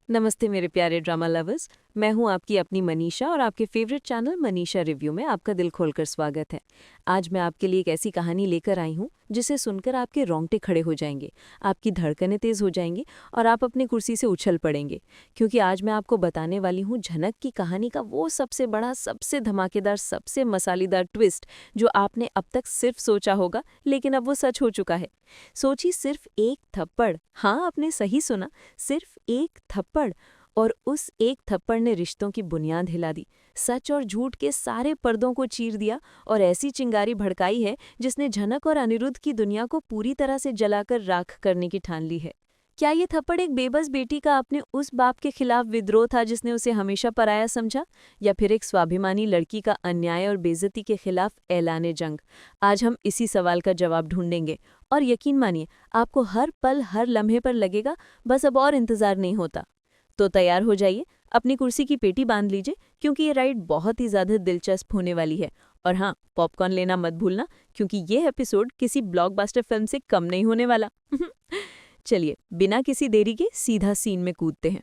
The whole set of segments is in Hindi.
नमस्ते मेरे प्यारे ड्रामा लवर्स। मैं हूं आपकी अपनी मनीषा और आपके फेवरेट चैनल मनीषा रिव्यू में आपका दिल खोलकर स्वागत है। आज मैं आपके लिए एक ऐसी कहानी लेकर आई हूं जिसे सुनकर आपके रोंगटे खड़े हो जाएंगे, आपकी धड़कनें तेज हो जाएंगी और आप अपनी कुर्सी से उछल पड़ेंगे, क्योंकि आज मैं आपको बताने वाली हूं झनक की कहानी का वो सबसे बड़ा, सबसे धमाकेदार, सबसे मसालेदार ट्विस्ट जो आपने अब तक सिर्फ सोचा होगा, लेकिन अब वो सच हो चुका है। सोची, सिर्फ एक थप्पड़, हाँ आपने सही सुना, सिर्फ एक थप्पड़, और उस एक थप्पड़ ने रिश्तों की बुनियाद हिला दी, सच और झूठ के सारे पर्दों को चीर दिया और ऐसी चिंगारी भड़काई है जिसने झनक और अनिरुद्ध की दुनिया को पूरी तरह से जलाकर राख करने की ठान ली है। क्या ये थप्पड़ एक बेबस बेटी का अपने उस बाप के खिलाफ विद्रोह था जिसने उसे हमेशा पराया समझा, या फिर एक स्वाभिमानी लड़की का अन्याय और बेइज्जती के खिलाफ ऐलाने जंग? आज हम इसी सवाल का जवाब ढूंढेंगे। और यकीन मानिए, आपको हर पल, हर लम्हे पर लगेगा बस अब और इंतजार नहीं होता। तो तैयार हो जाइए, अपनी कुर्सी की पेटी बांध लीजिए, क्योंकि ये राइड बहुत ही ज्यादा दिलचस्प होने वाली है। और हाँ, पॉपकॉर्न लेना मत भूलना, क्योंकि ये एपिसोड किसी ब्लॉकबस्टर फिल्म से कम नहीं होने वाला। चलिए, बिना किसी देरी के सीधा सीन में कूदते हैं।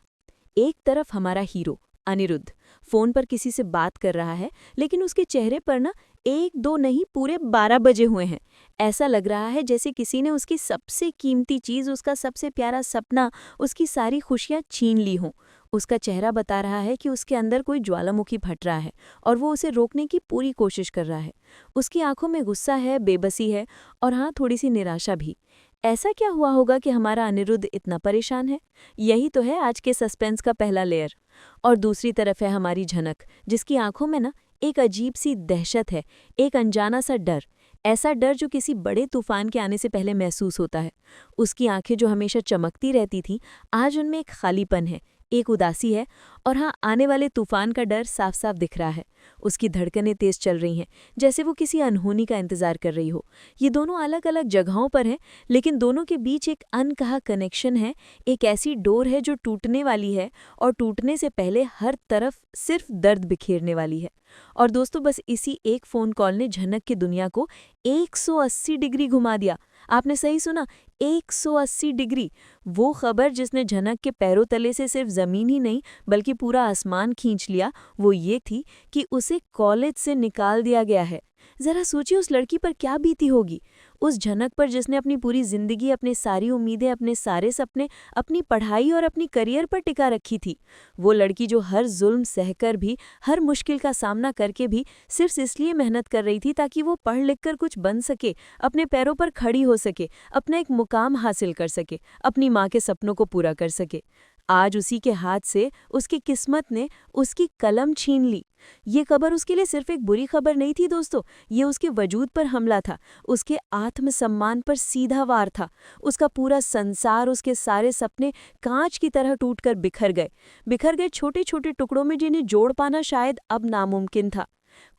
एक तरफ हमारा हीरो अनिरुद्ध फोन पर किसी से बात कर रहा है, लेकिन उसके चेहरे पर ना एक दो नहीं, पूरे 12 बजे हुए हैं। ऐसा लग रहा है जैसे किसी ने उसकी सबसे कीमती चीज, उसका सबसे प्यारा सपना, उसकी सारी खुशियां छीन ली हों। उसका चेहरा बता रहा है कि उसके अंदर कोई ज्वालामुखी फट रहा है और वो उसे रोकने की पूरी कोशिश कर रहा है। उसकी आंखों में गुस्सा है, बेबसी है और हाँ, थोड़ी सी निराशा भी। ऐसा क्या हुआ होगा कि हमारा अनिरुद्ध इतना परेशान है? यही तो है आज के सस्पेंस का पहला लेयर। और दूसरी तरफ है हमारी झनक, जिसकी आंखों में ना एक अजीब सी दहशत है, एक अनजाना सा डर, ऐसा डर जो किसी बड़े तूफान के आने से पहले महसूस होता है। उसकी आंखें जो हमेशा चमकती रहती थीं, आज उनमें एक खालीपन है, एक उदासी है, और हाँ, आने वाले तूफान का डर साफ साफ दिख रहा है। उसकी धड़कनें तेज चल रही हैं, जैसे वो किसी अनहोनी का इंतजार कर रही हो। ये दोनों अलग अलग जगहों पर हैं, लेकिन दोनों के बीच एक अनकहा कनेक्शन है, एक ऐसी डोर है जो टूटने वाली है, और टूटने से पहले हर तरफ सिर्फ दर्द बिखेरने वाली है। और दोस्तों, बस इसी एक फ़ोन कॉल ने झनक की दुनिया को 180 डिग्री घुमा दिया। आपने सही सुना, 180 डिग्री। वो खबर जिसने झनक के पैरों तले से सिर्फ ज़मीन ही नहीं, बल्कि पूरा आसमान खींच लिया, वो ये थी कि उसे कॉलेज से निकाल दिया गया है। ज़रा सोचिए, उस लड़की पर क्या बीती होगी, उस झनक पर जिसने अपनी पूरी जिंदगी, अपनी सारी उम्मीदें, अपने सारे सपने, अपनी पढ़ाई और अपनी करियर पर टिका रखी थी। वो लड़की जो हर जुल्म सहकर भी, हर मुश्किल का सामना करके भी सिर्फ इसलिए मेहनत कर रही थी ताकि वो पढ़ लिख कर कुछ बन सके, अपने पैरों पर खड़ी हो सके, अपना एक मुकाम हासिल कर सके, अपनी माँ के सपनों को पूरा कर सके। आज उसी के हाथ से उसकी किस्मत ने उसकी कलम छीन ली। ये खबर उसके लिए सिर्फ एक बुरी खबर नहीं थी दोस्तों, ये उसके वजूद पर हमला था, उसके आत्मसम्मान पर सीधा वार था। उसका पूरा संसार, उसके सारे सपने कांच की तरह टूटकर बिखर गए छोटे छोटे टुकड़ों में, जिन्हें जोड़ पाना शायद अब नामुमकिन था।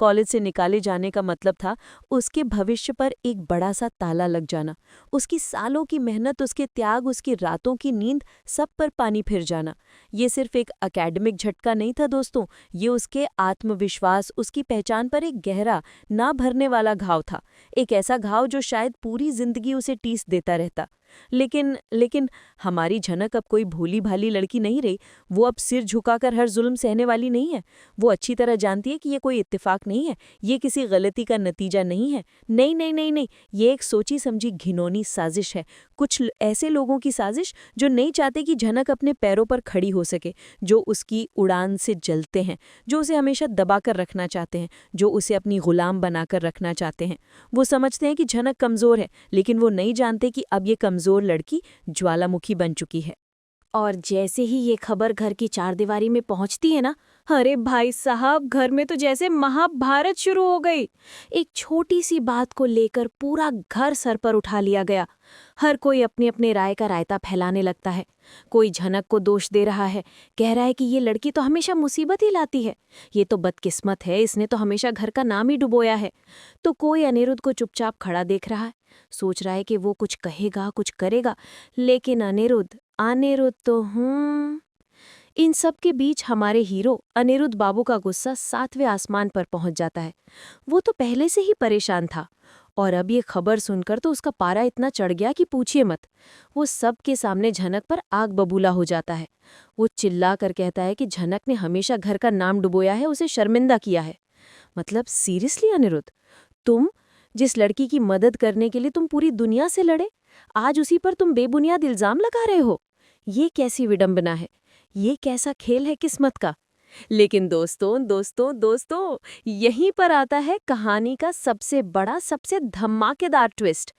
कॉलेज से निकाले जाने का मतलब था उसके भविष्य पर एक बड़ा सा ताला लग जाना। उसकी सालों की मेहनत, उसके त्याग, उसकी रातों की नींद, सब पर पानी फिर जाना। ये सिर्फ एक एकेडमिक झटका नहीं था दोस्तों, ये उसके आत्मविश्वास, उसकी पहचान पर एक गहरा, ना भरने वाला घाव था। एक ऐसा घाव जो शायद पूरी जिंदगी उसे टीस देता रहता। लेकिन हमारी झनक अब कोई भोली भाली लड़की नहीं रही। वो अब सिर झुकाकर हर जुल्म सहने वाली नहीं है। वो अच्छी तरह जानती है कि ये कोई इत्तेफाक नहीं है, ये किसी गलती का नतीजा नहीं है। नहीं नहीं नहीं नहीं, ये एक सोची समझी घिनौनी साजिश है। ऐसे लोगों की साजिश जो नहीं चाहते कि झनक अपने पैरों पर खड़ी हो सके, जो उसकी उड़ान से जलते हैं, जो उसे हमेशा दबाकर रखना चाहते हैं, जो उसे अपनी गुलाम बनाकर रखना चाहते हैं। वो समझते हैं कि झनक कमज़ोर है, लेकिन वो नहीं जानते कि अब ये कमज़ोर लड़की ज्वालामुखी बन चुकी है। और जैसे ही ये खबर घर की चारदीवारी में पहुंचती है ना, अरे भाई साहब, घर में तो जैसे महाभारत शुरू हो गई। एक छोटी सी बात को लेकर पूरा घर सर पर उठा लिया गया। हर कोई अपनी अपनी राय का रायता फैलाने लगता है। कोई झनक को दोष दे रहा है, कह रहा है कि ये लड़की तो हमेशा मुसीबत ही लाती है, ये तो बदकिस्मत है, इसने तो हमेशा घर का नाम ही डुबोया है। तो कोई अनिरुद्ध को चुपचाप खड़ा देख रहा है, सोच रहा है कि वो कुछ कहेगा, कुछ करेगा। लेकिन अनिरुद्ध तो इन सब के बीच हमारे हीरो अनिरुद्ध बाबू का गुस्सा 7वें आसमान पर पहुंच जाता है। वो तो पहले से ही परेशान था, और अब ये खबर सुनकर तो उसका पारा इतना चढ़ गया कि पूछिए मत। वो सबके सामने झनक पर आग बबूला हो जाता है। वो चिल्ला कर कहता है कि झनक ने हमेशा घर का नाम डुबोया है, उसे शर्मिंदा किया है। मतलब सीरियसली अनिरुद्ध, तुम जिस लड़की की मदद करने के लिए तुम पूरी दुनिया से लड़े, आज उसी पर तुम बेबुनियाद इल्जाम लगा रहे हो? ये कैसी विडंबना है? ये कैसा खेल है किस्मत का? लेकिन दोस्तों दोस्तों दोस्तों, यहीं पर आता है कहानी का सबसे बड़ा, सबसे धमाकेदार ट्विस्ट।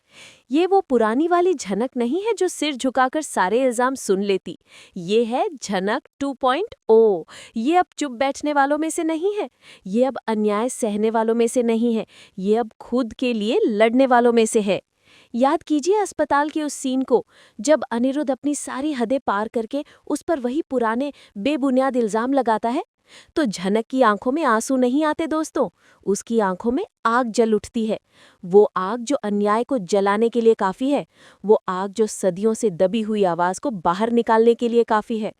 ये वो पुरानी वाली झनक नहीं है जो सिर झुकाकर सारे इल्जाम सुन लेती। ये है झनक 2.0। ये अब चुप बैठने वालों में से नहीं है, ये अब अन्याय सहने वालों में से नहीं है, ये अब खुद के लिए लड़ने वालों में से है। याद कीजिए अस्पताल के उस सीन को, जब अनिरुद्ध अपनी सारी हदें पार करके उस पर वही पुराने बेबुनियाद इल्जाम लगाता है। तो झनक की आंखों में आंसू नहीं आते दोस्तों, उसकी आंखों में आग जल उठती है। वो आग जो अन्याय को जलाने के लिए काफी है, वो आग जो सदियों से दबी हुई आवाज को बाहर निकालने के लिए काफी है।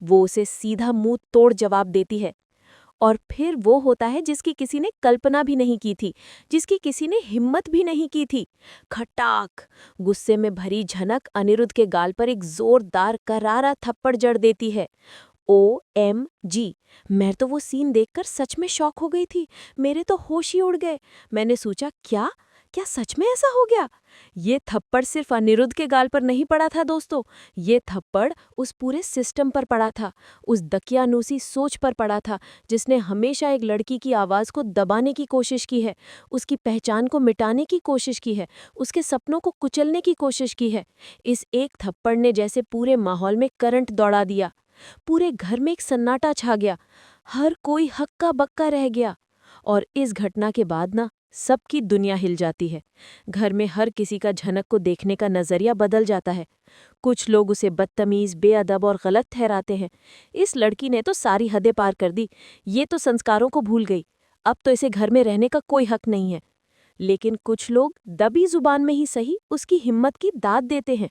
वो उसे सीधा मुंह तोड़ जवाब देती है। और फिर वो होता है जिसकी किसी ने कल्पना भी नहीं की थी, जिसकी किसी ने हिम्मत भी नहीं की थी। खटाक! गुस्से में भरी झनक अनिरुद्ध के गाल पर एक जोरदार करारा थप्पड़ जड़ देती है। OMG! मैं तो वो सीन देखकर सच में शॉक हो गई थी। मेरे तो होश ही उड़ गए। मैंने सोचा, क्या क्या सच में ऐसा हो गया? ये थप्पड़ सिर्फ अनिरुद्ध के गाल पर नहीं पड़ा था दोस्तों, ये थप्पड़ उस पूरे सिस्टम पर पड़ा था, उस दकियानूसी सोच पर पड़ा था जिसने हमेशा एक लड़की की आवाज़ को दबाने की कोशिश की है, उसकी पहचान को मिटाने की कोशिश की है, उसके सपनों को कुचलने की कोशिश की है। इस एक थप्पड़ ने जैसे पूरे माहौल में करंट दौड़ा दिया। पूरे घर में एक सन्नाटा छा गया, हर कोई हक्का बक्का रह गया। और इस घटना के बाद ना सबकी दुनिया हिल जाती है। घर में हर किसी का झनक को देखने का नजरिया बदल जाता है। कुछ लोग उसे बदतमीज, बेअदब और गलत ठहराते हैं। इस लड़की ने तो सारी हदें पार कर दी, ये तो संस्कारों को भूल गई, अब तो इसे घर में रहने का कोई हक नहीं है। लेकिन कुछ लोग दबी जुबान में ही सही उसकी हिम्मत की दाद देते हैं।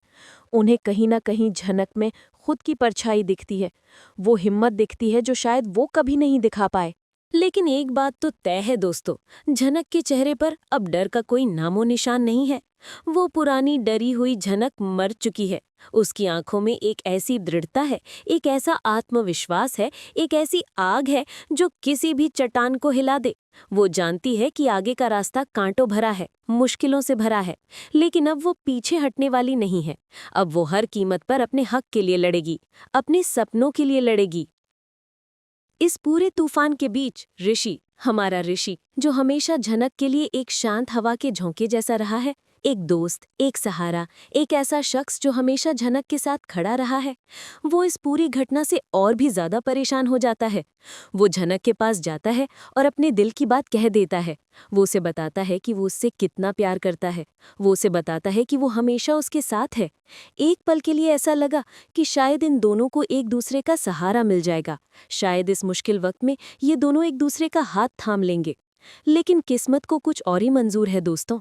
उन्हें कहीं ना कहीं झनक में खुद की परछाई दिखती है, वो हिम्मत दिखती है जो शायद वो कभी नहीं दिखा पाए। लेकिन एक बात तो तय है दोस्तों, झनक के चेहरे पर अब डर का कोई नामो निशान नहीं है। वो पुरानी डरी हुई झनक मर चुकी है। उसकी आंखों में एक ऐसी दृढ़ता है, एक ऐसा आत्मविश्वास है, एक ऐसी आग है जो किसी भी चट्टान को हिला दे। वो जानती है कि आगे का रास्ता कांटों भरा है, मुश्किलों से भरा है, लेकिन अब वो पीछे हटने वाली नहीं है। अब वो हर कीमत पर अपने हक के लिए लड़ेगी, अपने सपनों के लिए लड़ेगी। इस पूरे तूफान के बीच ऋषि, हमारा ऋषि, जो हमेशा झनक के लिए एक शांत हवा के झोंके जैसा रहा है, एक दोस्त, एक सहारा, एक ऐसा शख्स जो हमेशा झनक के साथ खड़ा रहा है, वो इस पूरी घटना से और भी ज्यादा परेशान हो जाता है। वो झनक के पास जाता है और अपने दिल की बात कह देता है। वो उसे बताता है कि वो उससे कितना प्यार करता है। वो उसे बताता है कि वो हमेशा उसके साथ है। एक पल के लिए ऐसा लगा कि शायद इन दोनों को एक दूसरे का सहारा मिल जाएगा, शायद इस मुश्किल वक्त में ये दोनों एक दूसरे का हाथ थाम लेंगे। लेकिन किस्मत को कुछ और ही मंजूर है दोस्तों।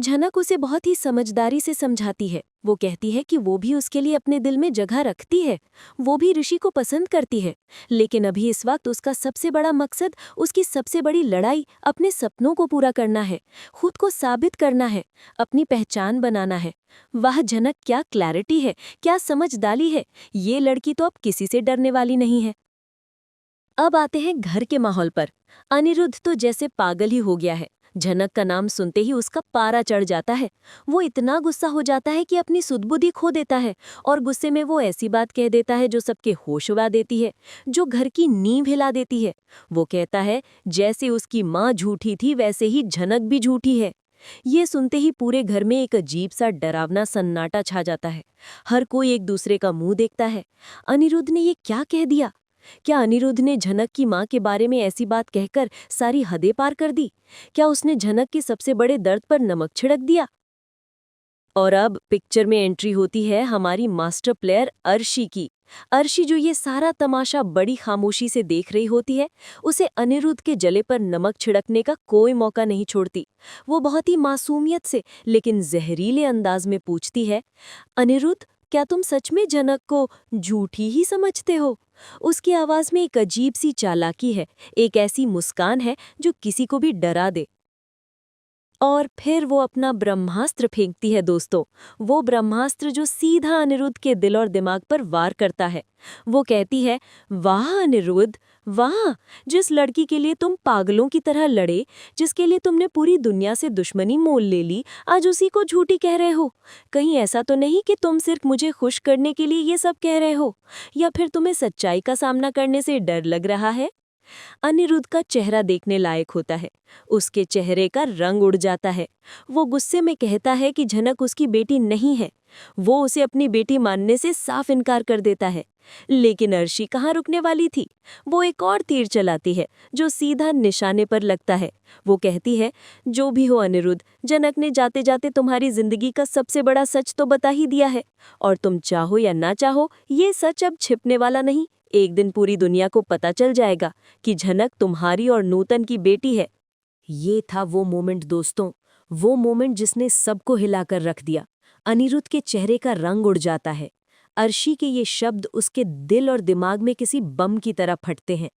झनक उसे बहुत ही समझदारी से समझाती है। वो कहती है कि वो भी उसके लिए अपने दिल में जगह रखती है, वो भी ऋषि को पसंद करती है, लेकिन अभी इस वक्त उसका सबसे बड़ा मकसद, उसकी सबसे बड़ी लड़ाई अपने सपनों को पूरा करना है, खुद को साबित करना है, अपनी पहचान बनाना है। वाह झनक, क्या क्लैरिटी है, क्या समझदारी है। ये लड़की तो अब किसी से डरने वाली नहीं है। अब आते हैं घर के माहौल पर। अनिरुद्ध तो जैसे पागल ही हो गया है। झनक का नाम सुनते ही उसका पारा चढ़ जाता है। वो इतना गुस्सा हो जाता है कि अपनी सुध-बुद्धि खो देता है और गुस्से में वो ऐसी बात कह देता है जो सबके होश उड़ा देती है, जो घर की नींव हिला देती है। वो कहता है, जैसे उसकी माँ झूठी थी वैसे ही झनक भी झूठी है। ये सुनते ही पूरे घर में एक अजीब सा डरावना सन्नाटा छा जाता है। हर कोई एक दूसरे का मुंह देखता है। अनिरुद्ध ने ये क्या कह दिया? क्या अनिरुद्ध ने झनक की मां के बारे में ऐसी बात कहकर सारी हदें पार कर दी? क्या उसने झनक के सबसे बड़े दर्द पर नमक छिड़क दिया? और अब पिक्चर में एंट्री होती है हमारी मास्टर प्लेयर अर्शी की। अर्शी जो ये सारा तमाशा बड़ी खामोशी से देख रही होती है, उसे अनिरुद्ध के जले पर नमक छिड़कने का कोई मौका नहीं छोड़ती। वो बहुत ही मासूमियत से लेकिन जहरीले अंदाज में पूछती है, अनिरुद्ध, क्या तुम सच में झनक को झूठी ही समझते हो? उसकी आवाज में एक अजीब सी चालाकी है, एक ऐसी मुस्कान है जो किसी को भी डरा दे। और फिर वो अपना ब्रह्मास्त्र फेंकती है दोस्तों। वो ब्रह्मास्त्र जो सीधा अनिरुद्ध के दिल और दिमाग पर वार करता है। वो कहती है, वाह अनिरुद्ध, वाह, जिस लड़की के लिए तुम पागलों की तरह लड़े, जिसके लिए तुमने पूरी दुनिया से दुश्मनी मोल ले ली, आज उसी को झूठी कह रहे हो। कहीं ऐसा तो नहीं कि तुम सिर्फ मुझे खुश करने के लिए ये सब कह रहे हो, या फिर तुम्हें सच्चाई का सामना करने से डर लग रहा है। अनिरुद्ध का चेहरा देखने लायक होता है। उसके चेहरे का रंग उड़ जाता है। वो गुस्से में कहता है कि झनक उसकी बेटी नहीं है। वो उसे अपनी बेटी मानने से साफ इनकार कर देता है। लेकिन अर्शी कहाँ रुकने वाली थी। वो एक और तीर चलाती है जो सीधा निशाने पर लगता है। वो कहती है, जो भी हो अनिरुद्ध, जनक ने जाते जाते तुम्हारी जिंदगी का सबसे बड़ा सच तो बता ही दिया है, और तुम चाहो या ना चाहो ये सच अब छिपने वाला नहीं। एक दिन पूरी दुनिया को पता चल जाएगा कि झनक तुम्हारी और नूतन की बेटी है। ये था वो मोमेंट दोस्तों, वो मोमेंट जिसने सबको हिलाकर रख दिया। अनिरुद्ध के चेहरे का रंग उड़ जाता है। अर्शी के ये शब्द उसके दिल और दिमाग में किसी बम की तरह फटते हैं।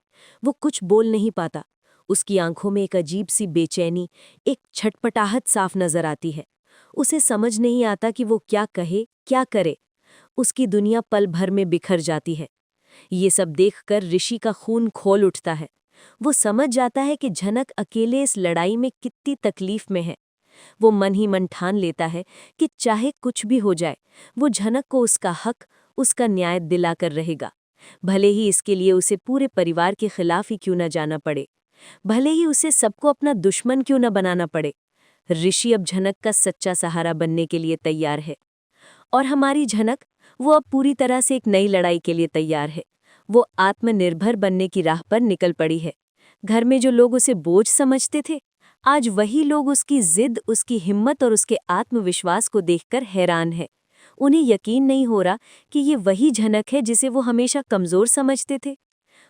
वो कुछ बोल नहीं पाता। उसकी आंखों में एक अजीब सी बेचैनी, एक छटपटाहट साफ नजर आती है। उसे समझ नहीं आता कि वो क्या कहे, क्या करे। उसकी दुनिया पल भर में बिखर जाती है। ये सब देखकर ऋषि का खून खोल उठता है। वो समझ जाता है कि झनक अकेले इस लड़ाई में कितनी तकलीफ में है। वो मन ही मन ठान लेता है कि चाहे कुछ भी हो जाए, वो झनक को उसका हक, उसका न्याय दिलाकर रहेगा। भले ही इसके लिए उसे पूरे परिवार के खिलाफ ही क्यों न जाना पड़े, भले ही उसे सबको अपना दुश्मन क्यों न बनाना पड़े। ऋषि अब झनक का सच्चा सहारा बनने के लिए तैयार है। और हमारी झनक, वो अब पूरी तरह से एक नई लड़ाई के लिए तैयार है। वो आत्मनिर्भर बनने की राह पर निकल पड़ी है। घर में जो लोग उसे बोझ समझते थे, आज वही लोग उसकी जिद, उसकी हिम्मत और उसके आत्मविश्वास को देखकर हैरान है। उन्हें यकीन नहीं हो रहा कि ये वही झनक है जिसे वो हमेशा कमज़ोर समझते थे।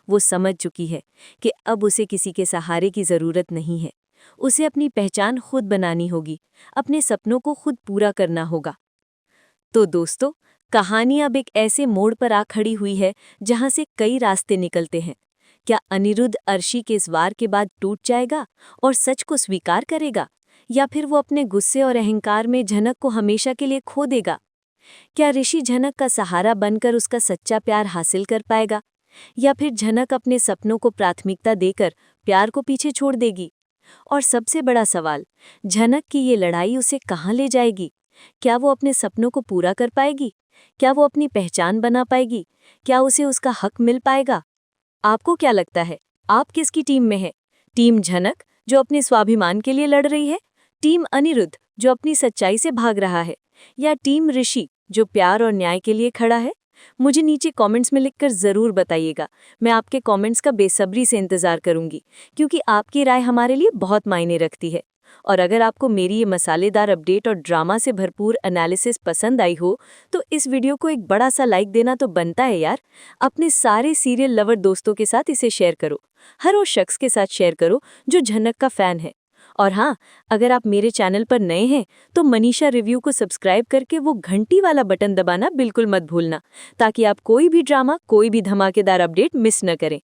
वो समझ चुकी है कि अब उसे किसी के सहारे की ज़रूरत नहीं है। उसे अपनी पहचान खुद बनानी होगी, अपने सपनों को खुद पूरा करना होगा। तो दोस्तों, कहानी अब एक ऐसे मोड़ पर आ खड़ी हुई है जहां से कई रास्ते निकलते हैं। क्या अनिरुद्ध अर्शी के इस वार के बाद टूट जाएगा और सच को स्वीकार करेगा, या फिर वो अपने गुस्से और अहंकार में झनक को हमेशा के लिए खो देगा? क्या ऋषि झनक का सहारा बनकर उसका सच्चा प्यार हासिल कर पाएगा, या फिर झनक अपने सपनों को प्राथमिकता देकर प्यार को पीछे छोड़ देगी? और सबसे बड़ा सवाल, झनक की ये लड़ाई उसे कहाँ ले जाएगी? क्या वो अपने सपनों को पूरा कर पाएगी? क्या वो अपनी पहचान बना पाएगी? क्या उसे उसका हक मिल पाएगा? आपको क्या लगता है, आप किसकी टीम में है? टीम झनक जो अपने स्वाभिमान के लिए लड़ रही है, टीम अनिरुद्ध जो अपनी सच्चाई से भाग रहा है, या टीम ऋषि जो प्यार और न्याय के लिए खड़ा है? मुझे नीचे कमेंट्स में लिखकर ज़रूर बताइएगा। मैं आपके कमेंट्स का बेसब्री से इंतज़ार करूंगी, क्योंकि आपकी राय हमारे लिए बहुत मायने रखती है। और अगर आपको मेरी ये मसालेदार अपडेट और ड्रामा से भरपूर एनालिसिस पसंद आई हो, तो इस वीडियो को एक बड़ा सा लाइक देना तो बनता है यार। अपने सारे सीरियल लवर दोस्तों के साथ इसे शेयर करो। हर उस शख्स के साथ शेयर करो जो झनक का फ़ैन है। और हाँ, अगर आप मेरे चैनल पर नए हैं तो मनीषा रिव्यू को सब्सक्राइब करके वो घंटी वाला बटन दबाना बिल्कुल मत भूलना, ताकि आप कोई भी ड्रामा, कोई भी धमाकेदार अपडेट मिस न करें।